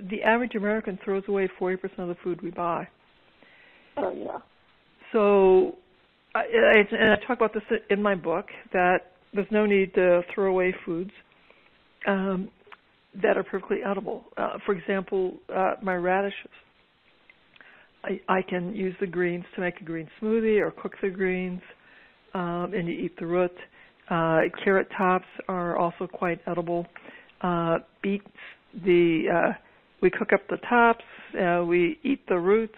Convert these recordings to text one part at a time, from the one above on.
the average American throws away 40% of the food we buy. Oh, yeah. So, and I talk about this in my book, that there's no need to throw away foods that are perfectly edible. For example, my radishes. I can use the greens to make a green smoothie or cook the greens, and you eat the root. Carrot tops are also quite edible. Beets, we cook up the tops, we eat the roots.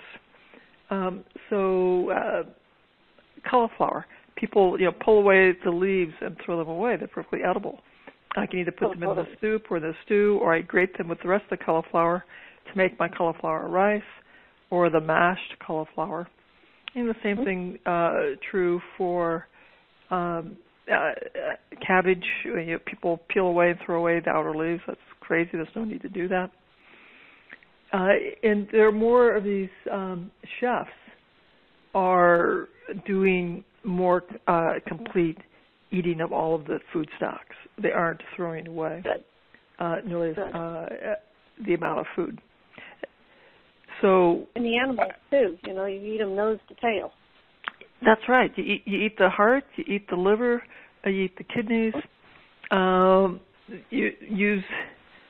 Cauliflower, people pull away the leaves and throw them away. They're perfectly edible. I can either put them in the soup or the stew, or I grate them with the rest of the cauliflower to make my cauliflower rice or the mashed cauliflower. And the same thing true for cabbage. People peel away and throw away the outer leaves. That's crazy. There's no need to do that. And there are more of these chefs are doing more complete eating of all of the food stocks. They aren't throwing away nearly the amount of food. So, and the animals too. You eat them nose to tail. That's right. You eat the heart, you eat the liver, you eat the kidneys. You use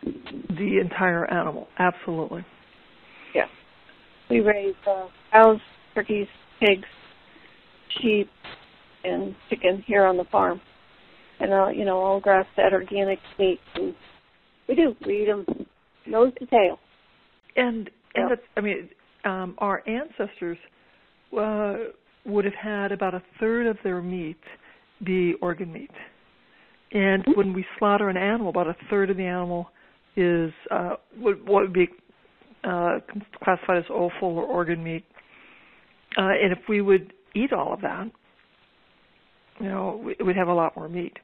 the entire animal. Absolutely. Yeah. We raise cows, turkeys, pigs, sheep, and chicken here on the farm. And, all grass-fed organic meat. And we eat them nose to tail. And our ancestors would have had about a third of their meat be organ meat. And when we slaughter an animal, about a third of the animal is what would be classified as offal or organ meat. And if we would eat all of that, we'd have a lot more meat.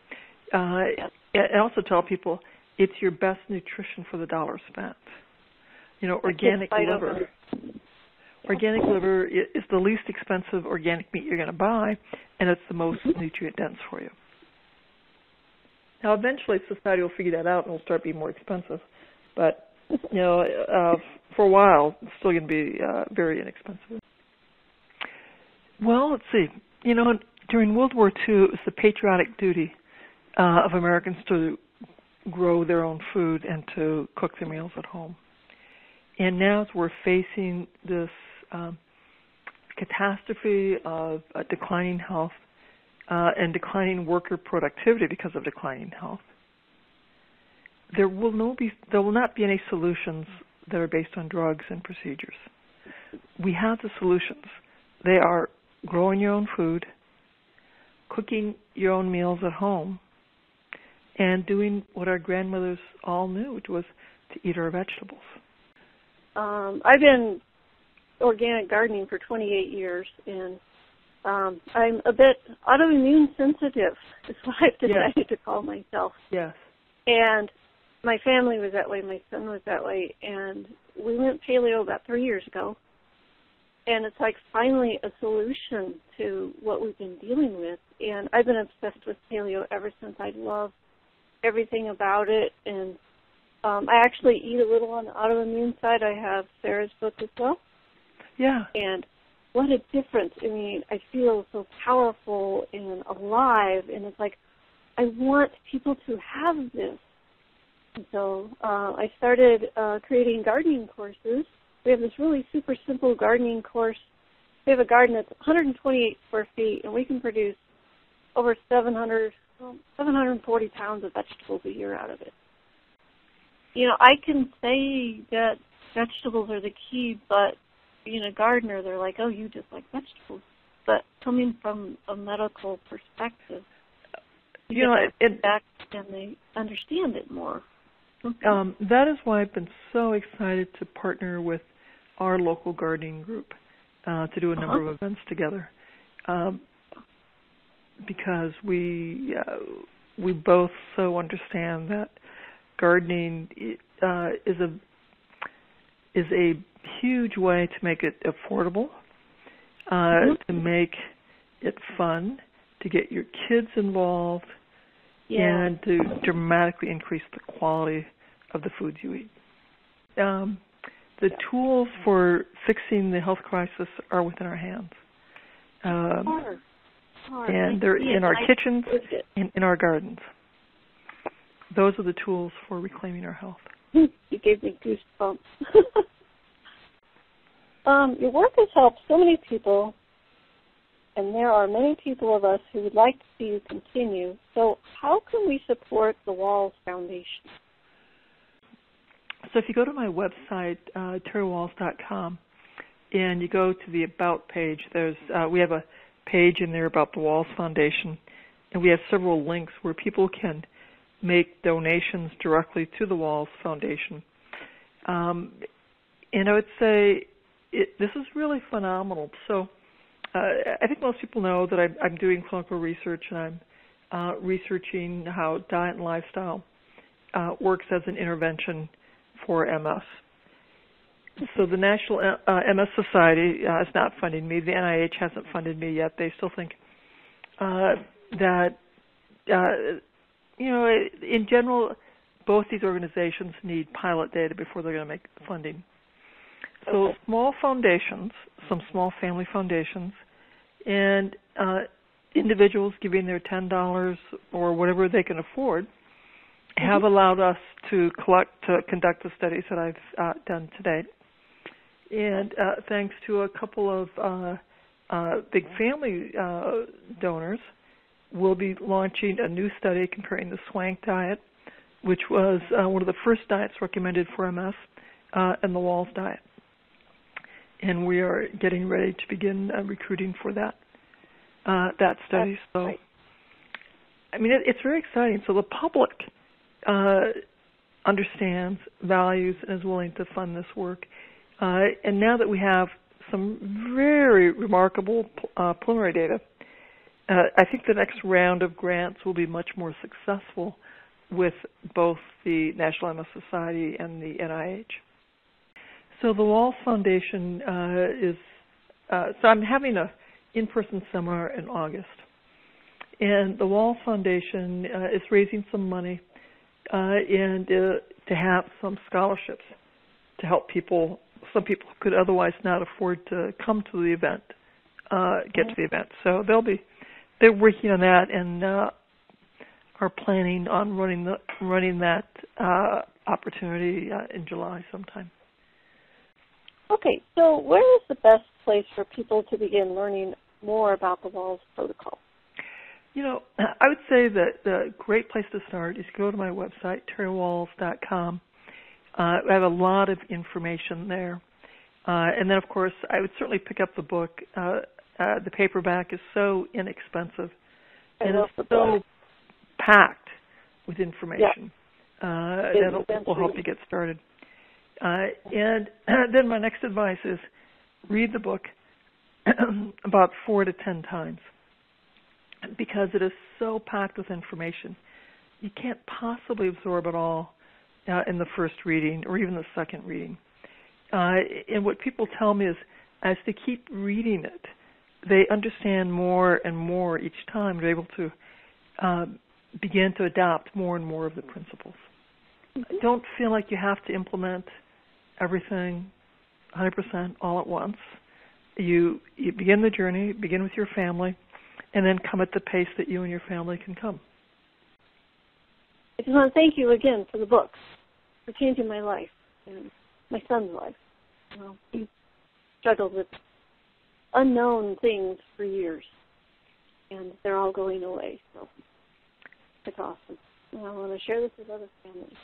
I also tell people it's your best nutrition for the dollar spent. Organic liver. Organic liver is the least expensive organic meat you're going to buy, and it's the most nutrient dense for you. Now, eventually, society will figure that out, and it'll start being more expensive. But for a while, it's still going to be very inexpensive. Well, let's see. During World War II, it was the patriotic duty of Americans to grow their own food and to cook their meals at home. And now, as we're facing this catastrophe of declining health and declining worker productivity because of declining health, there will not be any solutions that are based on drugs and procedures. We have the solutions. They are growing your own food, cooking your own meals at home, and doing what our grandmothers all knew, which was to eat our vegetables. I've been organic gardening for 28 years, and I'm a bit autoimmune sensitive, is what I've decided to call myself. Yes. And my family was that way, my son was that way, and we went paleo about 3 years ago. And it's like finally a solution to what we've been dealing with. And I've been obsessed with paleo ever since. I love everything about it. And I actually eat a little on the autoimmune side. I have Sarah's book as well. Yeah. And what a difference. I mean, I feel so powerful and alive. And it's like, I want people to have this. And so I started creating gardening courses. We have this really super simple gardening course. We have a garden that's 128 square feet, and we can produce over 740 pounds of vegetables a year out of it. I can say that vegetables are the key, but being a gardener, they're like, oh, you just like vegetables. But coming from a medical perspective, and they understand it more. That is why I've been so excited to partner with our local gardening group to do a number of events together, because we both so understand that gardening is a huge way to make it affordable, to make it fun, to get your kids involved, and to dramatically increase the quality of the foods you eat. The tools for fixing the health crisis are within our hands. And they're in our kitchens and in our gardens. Those are the tools for reclaiming our health. You gave me goosebumps. Your work has helped so many people, and there are many people of us who would like to see you continue. So how can we support the Wahls Foundation? So if you go to my website, terrywahls.com, and you go to the About page, we have a page in there about the Wahls Foundation, and we have several links where people can make donations directly to the Wahls Foundation. And I would say this is really phenomenal. So I think most people know that I'm doing clinical research, and I'm researching how diet and lifestyle works as an intervention for MS. So the National MS Society is not funding me. The NIH hasn't funded me yet. They still think that, in general, both these organizations need pilot data before they're going to make funding. So small foundations, some small family foundations, and individuals giving their $10 or whatever they can afford have allowed us to conduct the studies that I've done today. And thanks to a couple of big family donors, we'll be launching a new study comparing the Swank diet, which was one of the first diets recommended for MS, and the Wahls diet. And we are getting ready to begin recruiting for that study. So, I mean, it's very exciting. So the public understands, values, and is willing to fund this work. And now that we have some very remarkable preliminary data, I think the next round of grants will be much more successful with both the National MS Society and the NIH. So the Wahls Foundation so I'm having an in-person seminar in August. And the Wahls Foundation is raising some money and to have some scholarships to help people. Some people who could otherwise not afford to come to the event, get to the event. So they're working on that and are planning on running that opportunity in July sometime. Okay, so where is the best place for people to begin learning more about the Wahls protocol? I would say that the great place to start is go to my website, terrywahls.com. I have a lot of information there. And then, of course, I would certainly pick up the book. The paperback is so inexpensive. And it's so packed with information that will help you get started. And then my next advice is read the book about 4 to 10 times because it is so packed with information. You can't possibly absorb it all in the first reading or even the second reading. And what people tell me is as they keep reading it, they understand more and more each time. They're able to begin to adopt more and more of the principles. Don't feel like you have to implement everything 100% all at once. You begin the journey, begin with your family, and then come at the pace that you and your family can come. I just want to thank you again for the books, for changing my life and my son's life. He struggled with unknown things for years, and they're all going away. So it's awesome. And I want to share this with other families.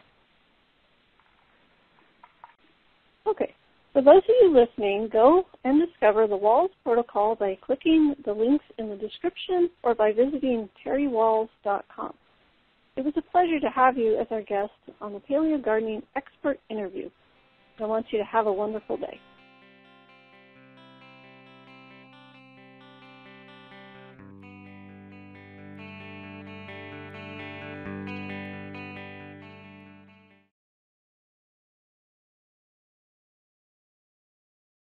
Okay. For those of you listening, go and discover the Wahls protocol by clicking the links in the description or by visiting terrywahls.com. It was a pleasure to have you as our guest on the Paleo Gardening Expert Interview. I want you to have a wonderful day.